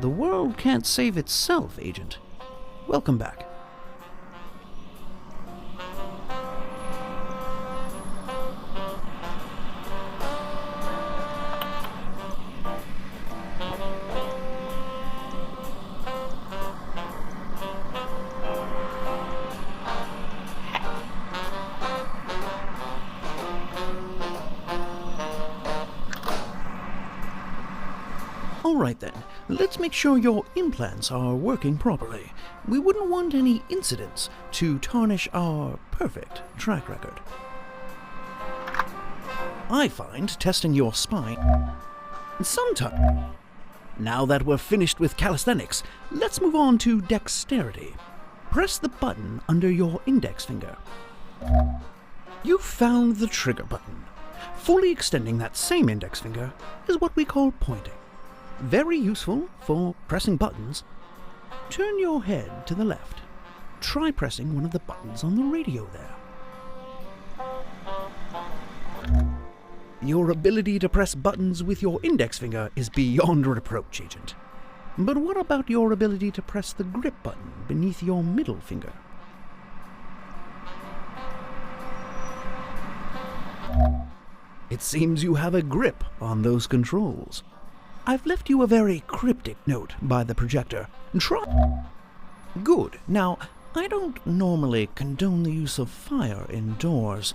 The world can't save itself, Agent. Welcome back. Alright then, let's make sure your implants are working properly. We wouldn't want any incidents to tarnish our perfect track record. I find testing your spine sometimes. Now that we're finished with calisthenics, let's move on to dexterity. Press the button under your index finger. You've found the trigger button. Fully extending that same index finger is what we call pointing. Very useful for pressing buttons. Turn your head to the left. Try pressing one of the buttons on the radio there. Your ability to press buttons with your index finger is beyond reproach, Agent. But what about your ability to press the grip button beneath your middle finger? It seems you have a grip on those controls. I've left you a very cryptic note by the projector. Try. Good. Now, I don't normally condone the use of fire indoors,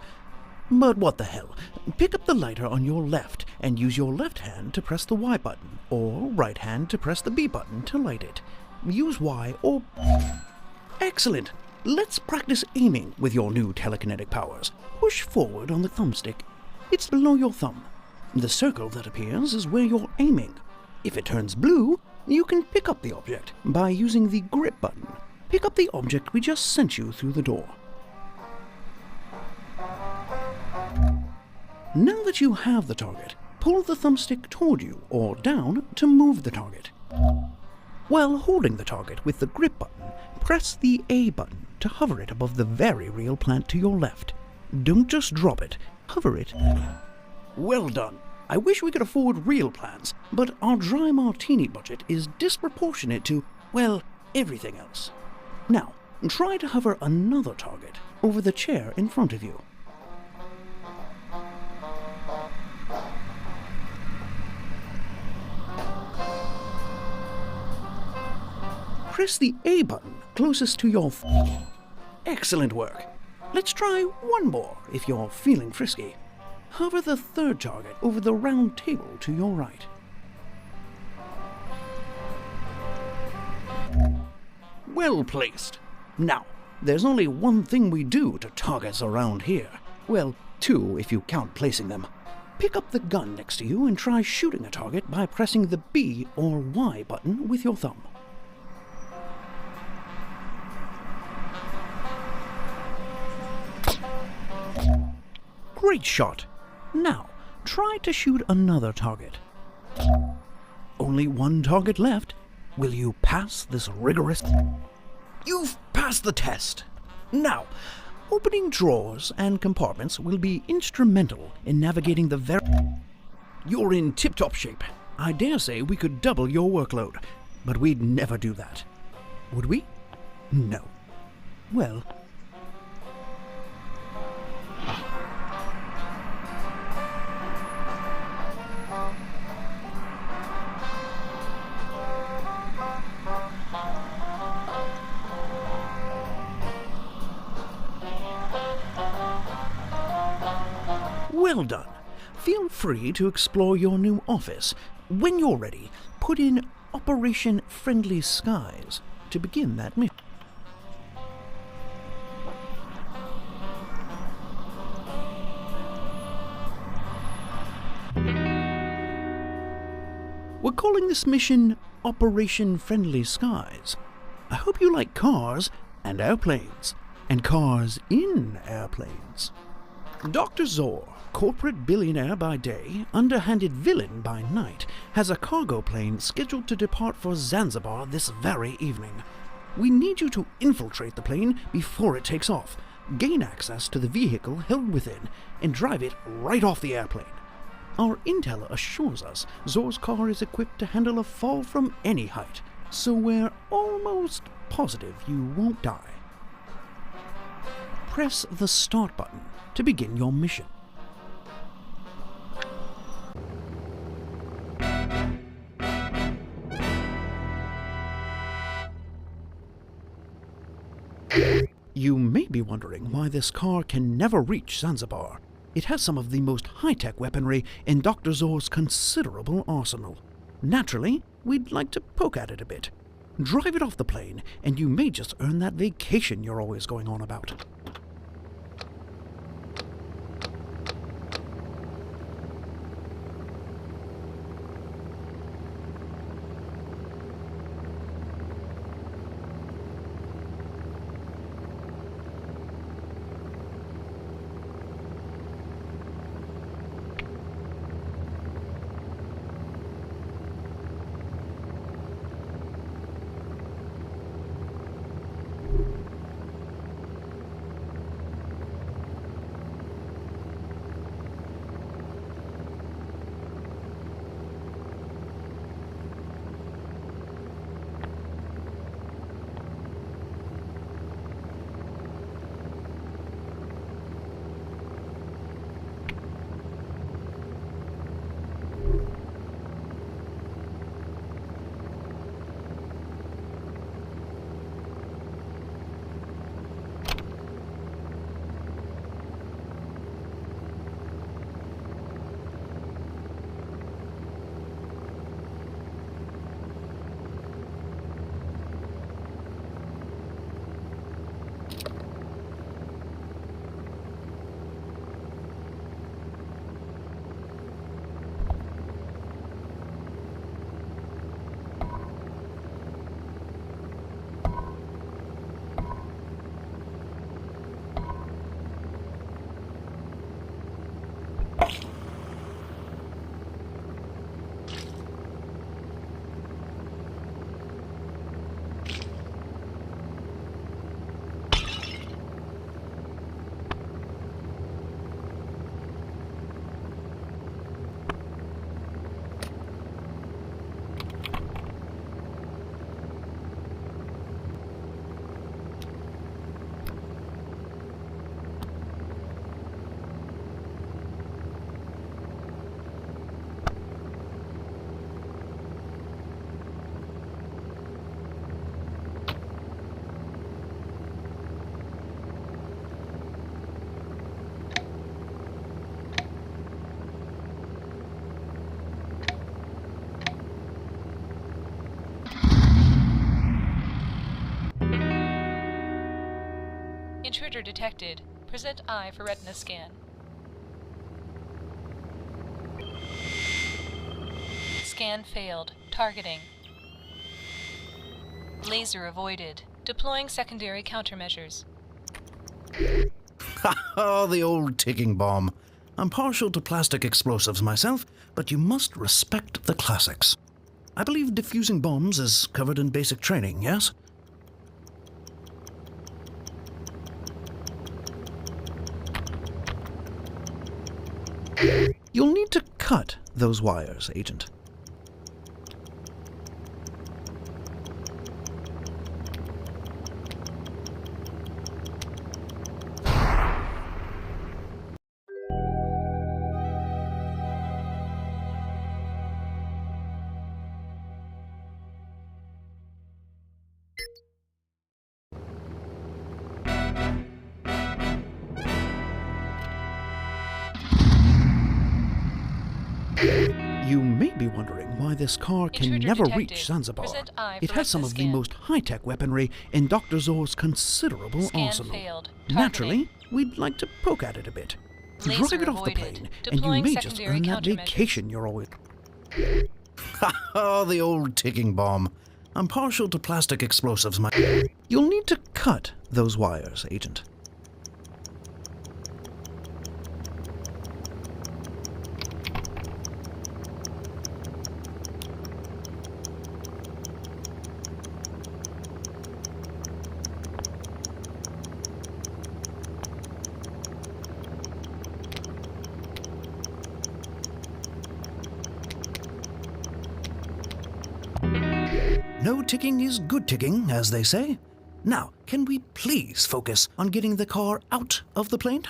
but what the hell? Pick up the lighter on your left and use your left hand to press the Y button, or right hand to press the B button to light it. Use Y or... Excellent! Let's practice aiming with your new telekinetic powers. Push forward on the thumbstick. It's below your thumb. The circle that appears is where you're aiming. If it turns blue, you can pick up the object by using the grip button. Pick up the object we just sent you through the door. Now that you have the target, pull the thumbstick toward you or down to move the target. While holding the target with the grip button, press the A button to hover it above the very real plant to your left. Don't just drop it, hover it. Well done. I wish we could afford real plants, but our dry martini budget is disproportionate to, well, everything else. Now, try to hover another target over the chair in front of you. Press the A button closest to your... Excellent work. Let's try one more if you're feeling frisky. Hover the third target over the round table to your right. Well placed. Now, there's only one thing we do to targets around here. Well, two if you count placing them. Pick up the gun next to you and try shooting a target by pressing the B or Y button with your thumb. Great shot. Now, try to shoot another target. Only one target left. Will you pass this rigorous... You've passed the test. Now, opening drawers and compartments will be instrumental in navigating the You're in tip-top shape. I dare say we could double your workload, but we'd never do that. Would we? No. Well... Well done. Feel free to explore your new office. When you're ready, put in Operation Friendly Skies to begin that mission. We're calling this mission Operation Friendly Skies. I hope you like cars and airplanes, and cars in airplanes. Dr. Zor, corporate billionaire by day, underhanded villain by night, has a cargo plane scheduled to depart for Zanzibar this very evening. We need you to infiltrate the plane before it takes off, gain access to the vehicle held within, and drive it right off the airplane. Our intel assures us Zor's car is equipped to handle a fall from any height, so we're almost positive you won't die. Press the start button to begin your mission. You may be wondering why this car can never reach Zanzibar. It has some of the most high-tech weaponry in Dr. Zor's considerable arsenal. Naturally, we'd like to poke at it a bit. Drive it off the plane, and you may just earn that vacation you're always going on about. Intruder detected. Present eye for retina scan. Scan failed. Targeting. Laser avoided. Deploying secondary countermeasures. Oh, the old ticking bomb. I'm partial to plastic explosives myself, but you must respect the classics. I believe defusing bombs is covered in basic training, yes? You'll need to cut those wires, Agent. You may be wondering why this car can Intruder never detected. reach Zanzibar. Present eye It for has some retina of the scan. most high-tech weaponry in Dr. Zor's considerable Scan arsenal. failed. Targeting. Naturally, we'd like to poke at it a bit. Laser Drive it off the avoided. plane, and you Deploying may just secondary earn that countermeasures. vacation you're always... Oh, the old ticking bomb. I'm partial to plastic explosives. You'll need to cut those wires, Agent. No ticking is good ticking, as they say. Now, can we please focus on getting the car out of the plane?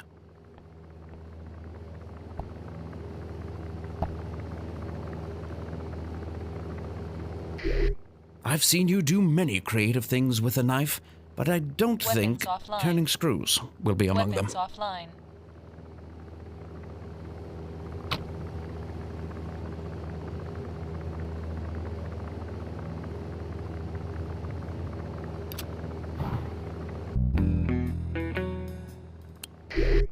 I've seen you do many creative things with a knife, but I don't think offline. turning screws will be among them. Weapons offline.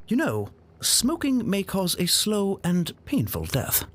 You know, smoking may cause a slow and painful death.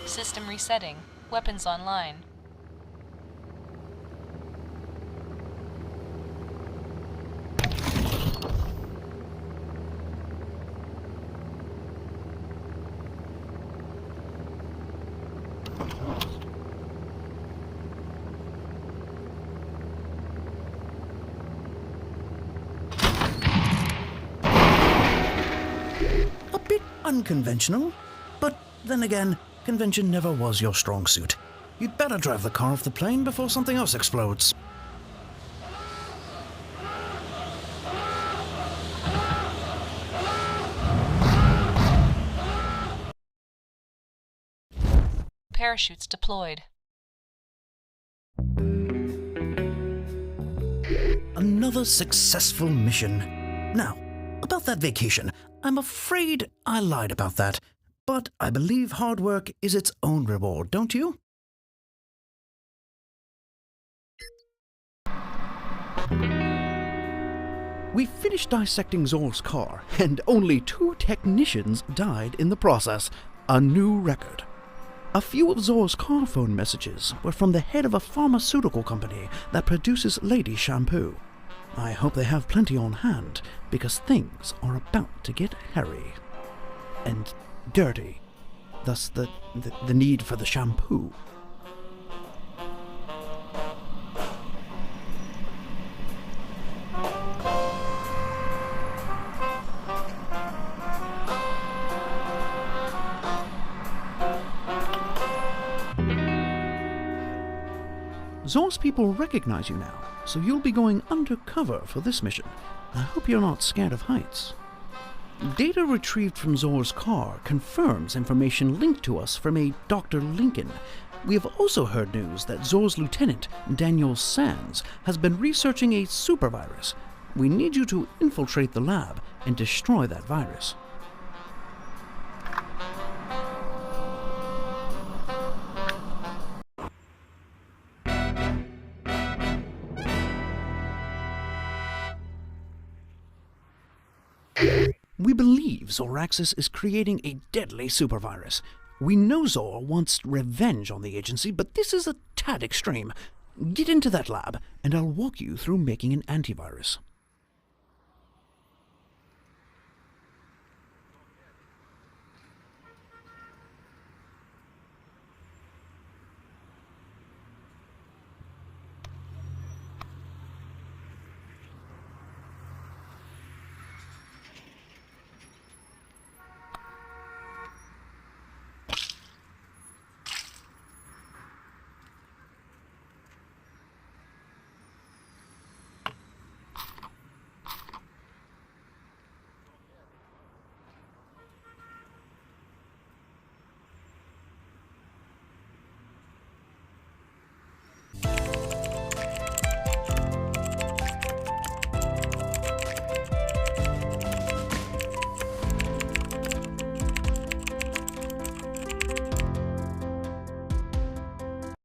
System resetting. Weapons online. A bit unconventional, but then again, convention never was your strong suit. You'd better drive the car off the plane before something else explodes. Parachutes deployed. Another successful mission. Now, about that vacation, I'm afraid I lied about that. But I believe hard work is its own reward, don't you? We finished dissecting Zor's car, and only 2 technicians died in the process. A new record. A few of Zor's car phone messages were from the head of a pharmaceutical company that produces lady shampoo. I hope they have plenty on hand, because things are about to get hairy. And dirty. Thus the need for the shampoo. Zor's people recognize you now, so you'll be going undercover for this mission. I hope you're not scared of heights. Data retrieved from Zor's car confirms information linked to us from a Dr. Lincoln. We have also heard news that Zor's lieutenant, Daniel Sands, has been researching a supervirus. We need you to infiltrate the lab and destroy that virus. We believe Zoraxis is creating a deadly supervirus. We know Zor wants revenge on the agency, but this is a tad extreme. Get into that lab, and I'll walk you through making an antivirus.